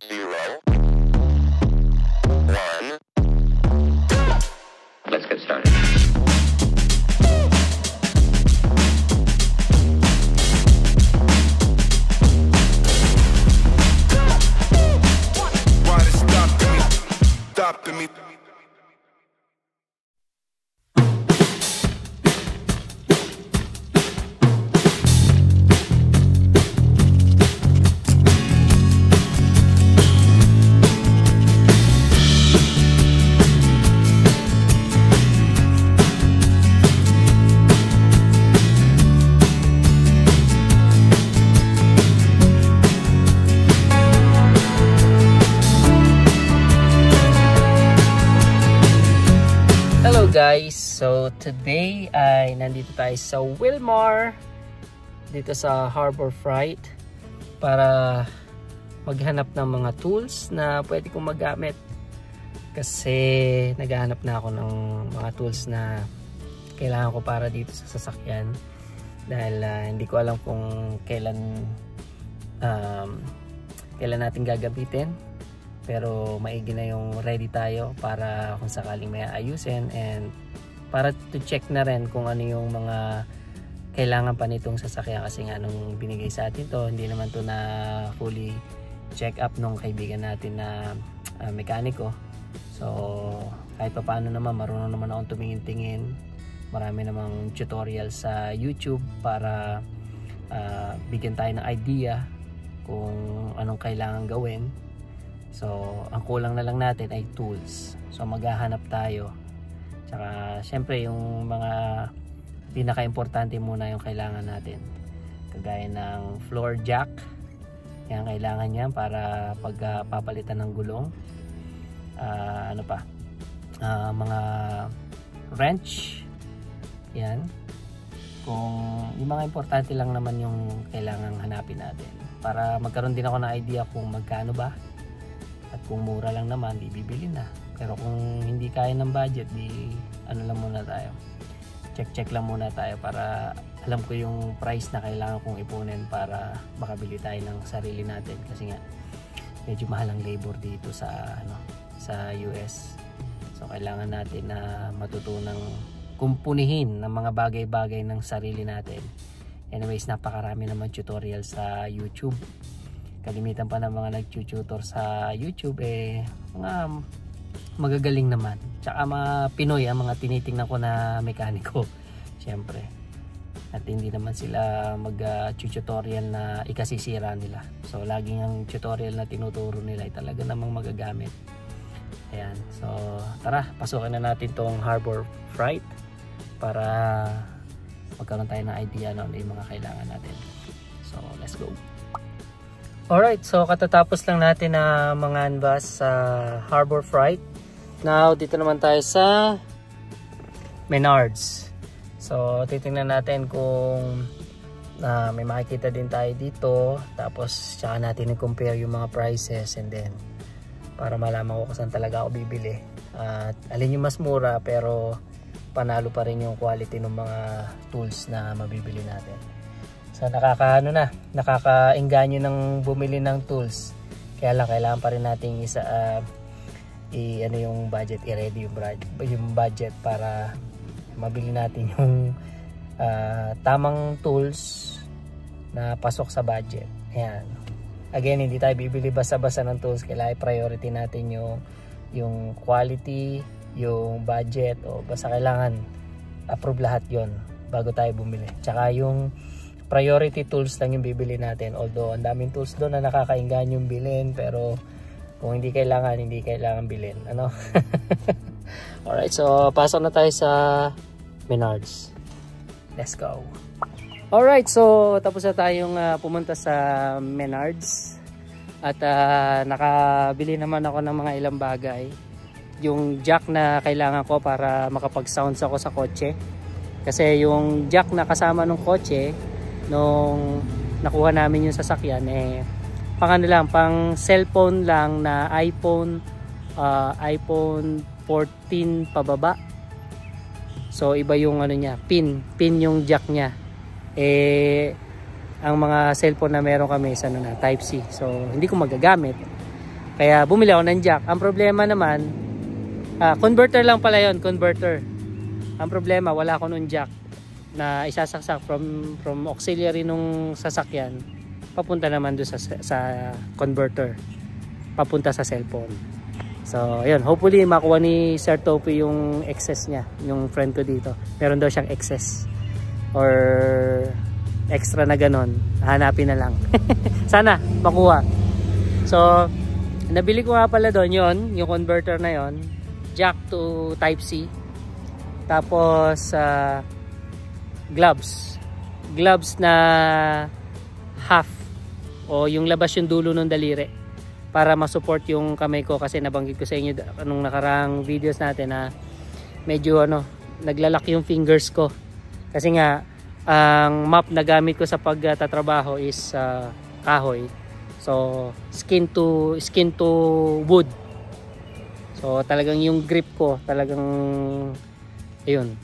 0, 1. Let's get started. Why they stopping me? Stopping me. Hello guys, so today ay nandito tayo sa Wilmar dito sa Harbor Freight para maghanap ng mga tools na pwede kong magamit kasi naghahanap na ako ng mga tools na kailangan ko para dito sa sasakyan dahil hindi ko alam kung kailan natin gagamitin. Pero maigi na yung ready tayo para kung sakaling may ayusin and para to check na rin kung ano yung mga kailangan pa nitong sasakyan kasi nga nung binigay sa atin to hindi naman to na fully check up nung kaibigan natin na mekaniko. So kahit pa paano naman marunong naman akong tumingin-tingin, marami namang tutorial sa YouTube para bigyan tayo ng idea kung anong kailangan gawin. So, ang kulang na lang natin ay tools. So, maghahanap tayo. Tsaka, syempre, yung mga pinaka-importante muna yung kailangan natin. Kagaya ng floor jack. Yan, kailangan yan para pag papalitan ng gulong. Ano pa? Mga wrench. Yan. Kung yung mga importante lang naman yung kailangan hanapin natin. Para magkaroon din ako ng idea kung magkano ba. At kung mura lang naman, di bibili na. Pero kung hindi kaya ng budget, di ano lang muna tayo. Check lang muna tayo para alam ko yung price na kailangan kong ipunin para makabili tayo ng sarili natin. Kasi nga, medyo mahal ang labor dito sa US. So, kailangan natin na matutunang kumpunihin ng mga bagay-bagay ng sarili natin. Anyways, napakarami naman tutorial sa YouTube. Kalimitan pa ng mga nag-tutor sa YouTube mga magagaling naman. Tsaka mga Pinoy ang mga tinitingnan ko na mekaniko. Siyempre. At hindi naman sila mag-tutorial na ikasisira nila. So laging ang tutorial na tinuturo nila ay talaga namang magagamit. Ayan. So tara, pasukin na natin tong Harbor Freight para magkaroon tayo ng idea ano yung mga kailangan natin. So let's go. Alright, so katatapos lang natin na mga unbus sa Harbor Freight. Now, dito naman tayo sa Menards. So, titingnan natin kung may makikita din tayo dito. Tapos, tsaka natin i-compare yung mga prices and then para malaman ko kung saan talaga ako bibili. At alin yung mas mura pero panalo pa rin yung quality ng mga tools na mabibili natin. So nakakaengganyo ng bumili ng tools. Kaya lang kailangan pa rin nating ano yung budget, i-ready yung budget para mabili natin yung tamang tools na pasok sa budget. Ayan. Again, hindi tayo bibili basta-basta ng tools. Kailangan priority natin yung quality, yung budget o basta kailangan approve lahat yon bago tayo bumili. Tsaka yung priority tools lang yung bibili natin. Although, ang daming tools doon na nakakainggan yung bilhin. Pero, kung hindi kailangan bilhin. Ano? Alright, so, pasok na tayo sa Menards. Let's go. Alright, so, tapos na tayong pumunta sa Menards. At nakabili naman ako ng mga ilang bagay. Yung jack na kailangan ko para makapag-sounds ako sa kotse. Kasi yung jack na kasama ng kotse, nung nakuha namin yung sasakyan pang cellphone lang na iPhone 14 pababa. So iba yung ano niya, pin yung jack niya. Ang mga cellphone na meron kami is Type C. So hindi ko magagamit. Kaya bumili ako ng jack. Ang problema naman, converter lang pala yon, converter. Ang problema, wala ako nung jack na isasaksak from auxiliary nung sasakyan papunta naman doon sa converter, papunta sa cellphone. So ayun, hopefully makuha ni Sir Topi yung excess niya, yung friend ko dito. Meron daw siyang excess or extra na ganon, hanapin na lang. Sana makuha. So nabili ko nga pala doon yon, yung converter na yon, jack to type C, tapos gloves na half o yung labas yung dulo ng daliri para ma-support yung kamay ko, kasi nabanggit ko sa inyo nung nakarang videos natin na medyo naglalak yung fingers ko kasi nga ang map na gamit ko sa pagtatrabaho is kahoy. So skin to wood. So talagang yung grip ko talagang ayun,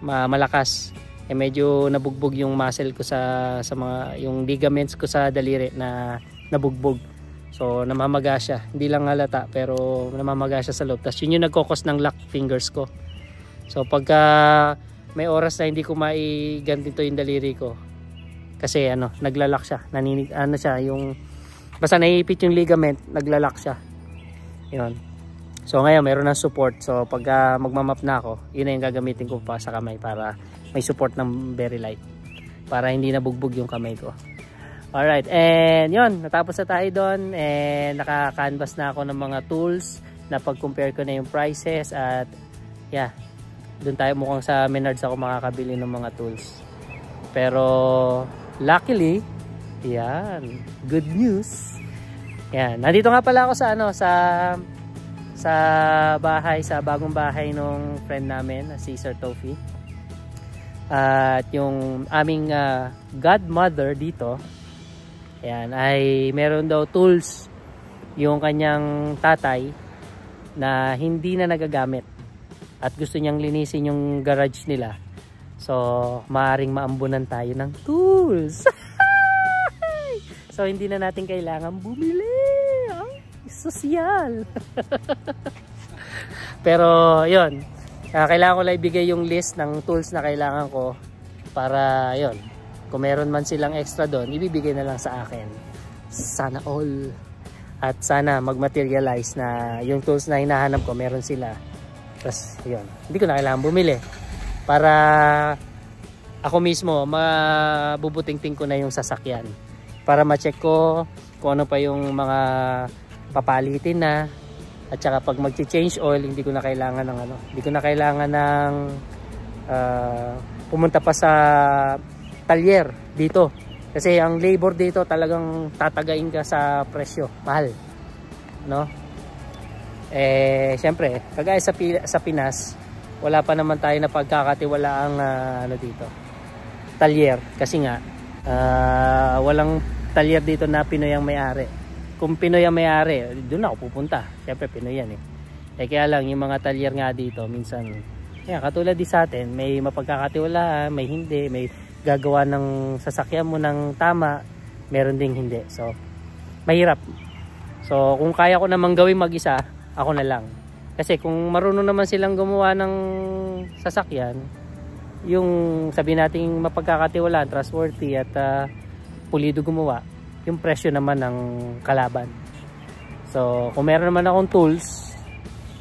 malakas. Medyo nabugbog yung muscle ko sa mga yung ligaments ko sa daliri na nabugbog. So namamaga siya. Hindi lang halata pero namamaga siya sa loob. Tapos yun yung nagkokos ng lock fingers ko. So pagka may oras na hindi ko maiganito yung daliri ko kasi naglalak siya. Yung basta naiipit yung ligament, naglalak siya. Yun. So ngayon meron ng support. So pagka magmamap na ako, yun na yung gagamitin ko pa sa kamay para may support ng very light para hindi nabugbog yung kamay ko. Alright, and yun, natapos na tayo doon and naka-canvas na ako ng mga tools na pag-compare ko na yung prices at yeah, doon tayo mukhang sa Menards ako makakabili ng mga tools. Pero luckily, yan, good news. Yan, nandito nga pala ako sa bahay, sa bagong bahay nung friend namin, si Sir Tofi. At yung aming godmother dito, ayan, ay meron daw tools yung kanyang tatay na hindi na nagagamit at gusto niyang linisin yung garage nila. So maaring maambunan tayo ng tools. So hindi na natin kailangan bumili. Sosyal. Pero yun, kailangan ko lang ibigay yung list ng tools na kailangan ko para yun, kung meron man silang extra doon, ibibigay na lang sa akin. Sana all. At sana mag-materialize na yung tools na hinahanap ko meron sila. Tapos yun, hindi ko na kailangan bumili para ako mismo mabubuting-ting ko na yung sasakyan para ma-check ko kung ano pa yung mga papalitin na. At saka pag mag-change oil, hindi ko na kailangan ng hindi ko na kailangan ng pumunta pa sa talyer dito. Kasi ang labor dito talagang tatagain ka sa presyo. Mahal. No? Syempre, kagaya sa Pinas, wala pa naman tayo na pagkakatiwalaang dito. Talyer. Kasi nga, walang talyer dito na Pinoy ang may-ari. Kung Pinoy ang may-ari, doon ako pupunta. Siyempre Pinoy yan kaya lang yung mga talyer nga dito minsan, katulad di sa atin, may mapagkakatiwalaan, may hindi, may gagawa ng sasakyan mo ng tama, meron ding hindi. So mahirap. So kung kaya ko namang gawin mag-isa, ako na lang. Kasi kung marunong naman silang gumawa ng sasakyan, yung sabi nating mapagkakatiwalaan, trustworthy at pulido gumawa, yung presyo naman ng kalaban. So kung meron naman akong tools,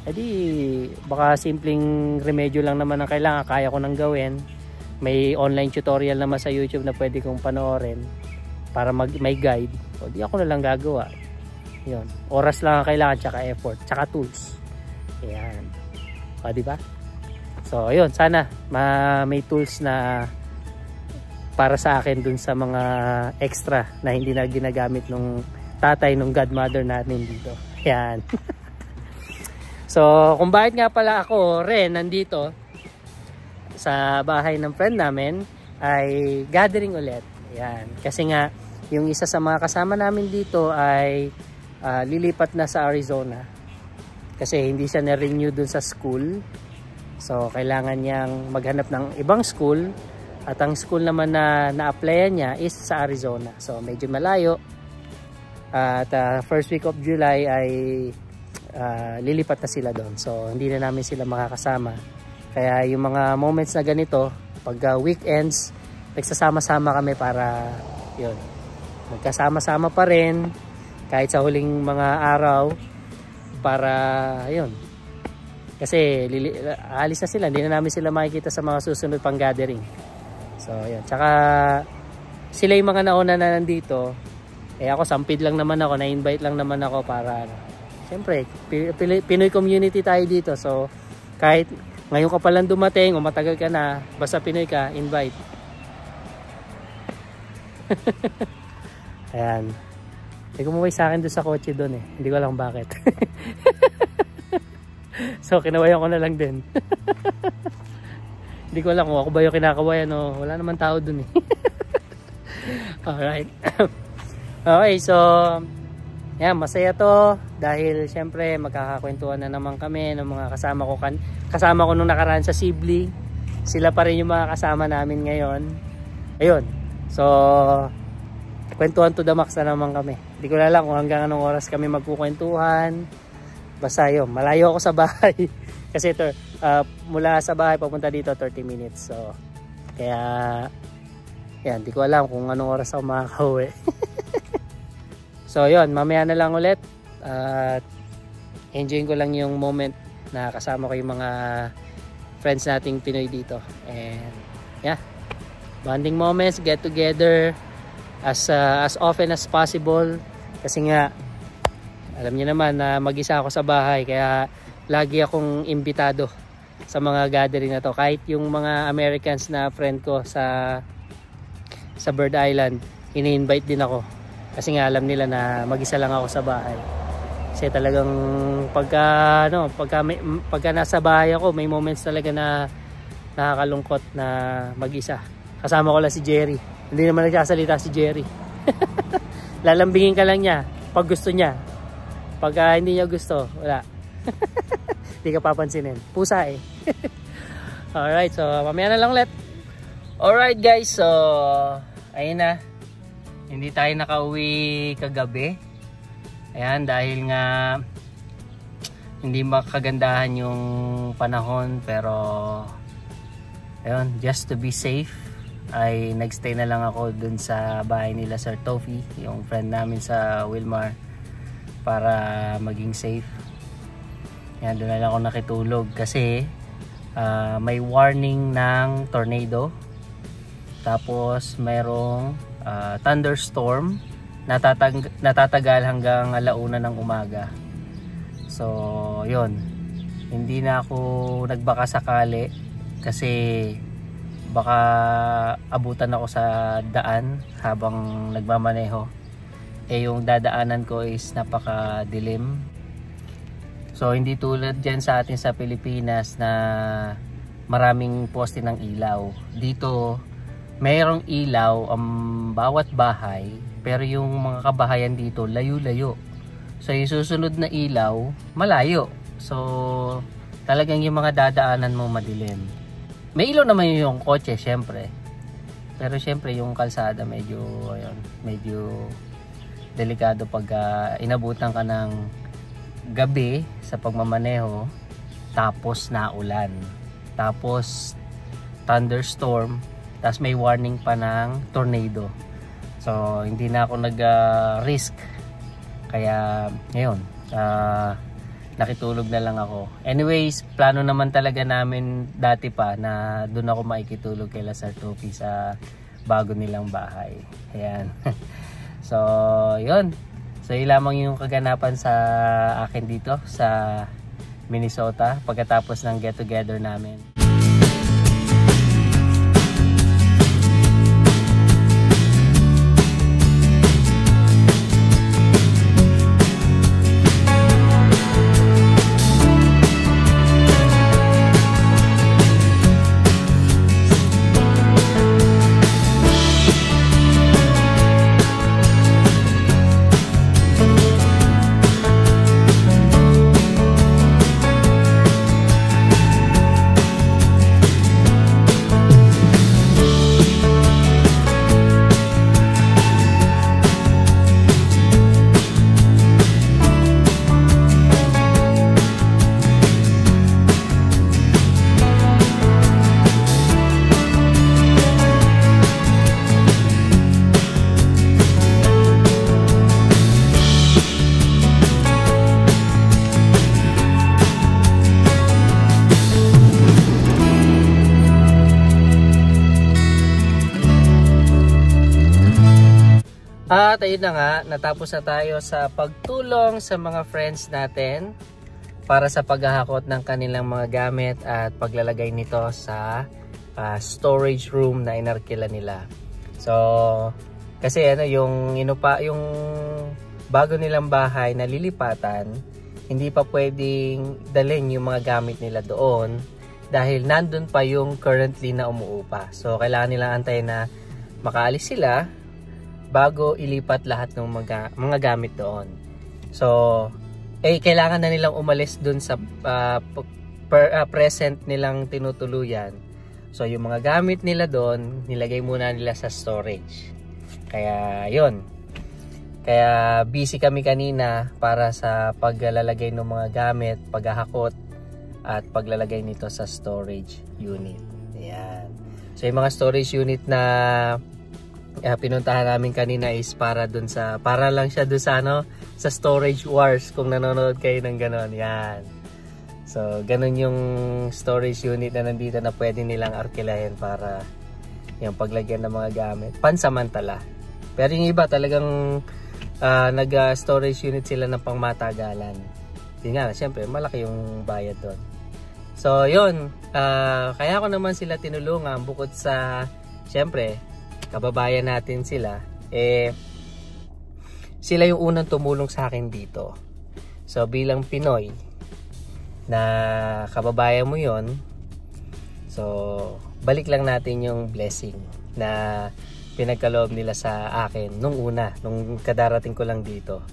edi baka simpleng remedyo lang naman ang kailangan, kaya ko nang gawin. May online tutorial naman sa YouTube na pwede kong panoorin para may guide. O di ako na lang gagawa. Yun, oras lang ang kailangan, tsaka effort, tsaka tools. Ayan, o diba? So yun, sana may tools na para sa akin dun sa mga extra na hindi na ginagamit nung tatay nung godmother natin dito. Yan. So kung bakit nga pala ako rin nandito sa bahay ng friend namin ay gathering ulit. Yan. Kasi nga yung isa sa mga kasama namin dito ay lilipat na sa Arizona. Kasi hindi siya na-renew dun sa school. So kailangan niyang maghanap ng ibang school. At ang school naman na na-applyan niya is sa Arizona. So medyo malayo. At first week of July ay lilipat na sila doon. So hindi na namin sila makakasama. Kaya yung mga moments na ganito, pag weekends, nagsasama-sama kami para yun, magkasama-sama pa rin kahit sa huling mga araw para yun. Kasi alis na sila, hindi na namin sila makikita sa mga susunod pang gathering. So yun, tsaka sila yung mga nauna na nandito. Ako sampid lang naman ako, na-invite lang naman ako para siyempre, Pinoy community tayo dito. So kahit ngayon ka palang dumating o matagal ka na, basta Pinoy ka, invite. Ayan. May kumuway sa akin doon sa kotse doon eh. Hindi ko alam bakit. So kinawayan ko na lang din. Hindi ko alam kung ako ba yung kinakawayan o wala naman tao doon eh. Alright. Okay, so yan, masaya to dahil syempre magkakakwentuhan na naman kami ng mga kasama ko nung nakaraan sa Sibley. Sila pa rin yung mga kasama namin ngayon. Ayun. So kwentuhan to the max na naman kami. Hindi ko na lang kung hanggang anong oras kami magkukwentuhan. Basta yun, malayo ako sa bahay. Kasi ito, mula sa bahay papunta dito 30 minutes. So kaya yan, hindi ko alam kung anong oras ako makakauwi. So yun, mamaya na lang ulit at enjoying ko lang yung moment na kasama ko yung mga friends nating Pinoy dito. And yeah, bonding moments, get together as often as possible. Kasi nga, alam niyo naman na mag-isa ako sa bahay kaya lagi akong imbitado sa mga gathering na to. Kahit yung mga Americans na friend ko sa Bird Island, ini-invite din ako. Kasi nga alam nila na mag-isa lang ako sa bahay. Kasi talagang pagka nasa bahay ako, may moments talaga na nakakalungkot na mag-isa. Kasama ko lang si Jerry. Hindi naman nagsasalita si Jerry. Lalambingin ka lang niya pag gusto niya. Pagka hindi niya gusto, wala. Hindi ka papansinin. Pusa eh. Alright, so mamaya na lang ulit. Alright guys, so ayun na. Hindi tayo nakauwi kagabi. Ayan, dahil nga hindi makagandahan yung panahon. Pero ayun, just to be safe ay nagstay na lang ako dun sa bahay nila Sir Tofi, yung friend namin sa Wilmar, para maging safe. Ayan, doon na lang ako nakitulog kasi may warning ng tornado. Tapos mayroong thunderstorm natatagal hanggang 1:00 ng umaga. So yun, hindi na ako nagbaka sakali kasi baka abutan ako sa daan habang nagmamaneho. Yung dadaanan ko is napakadilim. So hindi tulad dyan sa atin sa Pilipinas na maraming poste ng ilaw. Dito mayroong ilaw ang bawat bahay, pero yung mga kabahayan dito layo-layo. So yung susunod na ilaw malayo. So talagang yung mga dadaanan mo madilim. May ilaw naman yung kotse syempre. Pero syempre yung kalsada medyo delikado pag inabutan ka ng gabi sa pagmamaneho, tapos naulan, tapos thunderstorm, tapos may warning pa ng tornado. So hindi na ako nag-risk, kaya ngayon nakitulog na lang ako. Anyways, plano naman talaga namin dati pa na doon ako makikitulog kay Sir Tofi sa bago nilang bahay. Ayan. So yun, so yun lamang yung kaganapan sa akin dito sa Minnesota pagkatapos ng get together namin. At ayun na nga, natapos na tayo sa pagtulong sa mga friends natin para sa paghahakot ng kanilang mga gamit at paglalagay nito sa storage room na inarkila nila. So, kasi yung bago nilang bahay na lilipatan, hindi pa pwedeng dalhin yung mga gamit nila doon dahil nandun pa yung currently na umuupa. So, kailangan nilang antayin na makaalis sila bago ilipat lahat ng mga gamit doon. So, kailangan na nilang umalis doon sa present nilang tinutuluyan. So, yung mga gamit nila doon, nilagay muna nila sa storage. Kaya, yon. Kaya, busy kami kanina para sa paglalagay ng mga gamit, paghahakot, at paglalagay nito sa storage unit. Ayan. So, yung mga storage unit na pinuntahan namin kanina is para lang siya doon sa sa Storage Wars, kung nanonood kayo ng ganon. Yan. So, ganun yung storage unit na nandito na pwede nilang arkilahin para yung paglagyan ng mga gamit. Pansamantala. Pero yung iba talagang nag-storage unit sila ng pangmatagalan. Hindi nga, siyempre, malaki yung bayad doon. So, yun. Kaya ko naman sila tinulungan bukod sa, siyempre, kababayan natin sila. Sila yung unang tumulong sa akin dito. So, bilang Pinoy, na kababayan mo yon, so balik lang natin yung blessing na pinagkaloob nila sa akin nung kadarating ko lang dito.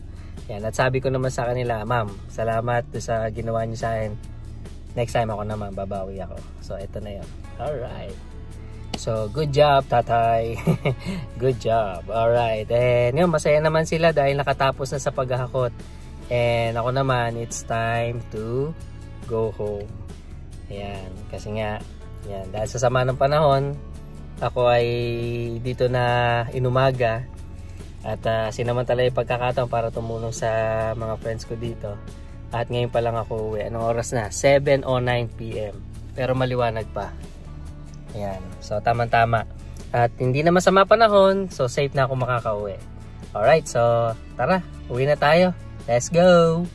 Yan, at sabi ko naman sa kanila, ma'am, salamat sa ginawa niyo sa akin. Next time ako naman babawi ako. So ito na yun. Alright, so good job, tatay. Good job. Alright, and yun, masaya naman sila dahil nakatapos na sa paghahakot. And ako naman, it's time to go home. Ayan, kasi nga, yan, dahil sa sama ng panahon, ako ay dito na inumaga at sinamantala yung pagkakataon para tumulong sa mga friends ko dito. At ngayon pa lang ako uwi. Anong oras na? 7:09 PM. Pero maliwanag pa. Ayan, so tamang-tama. At hindi na masama panahon, so safe na ako makakauwi. Alright, so tara, uwi na tayo. Let's go!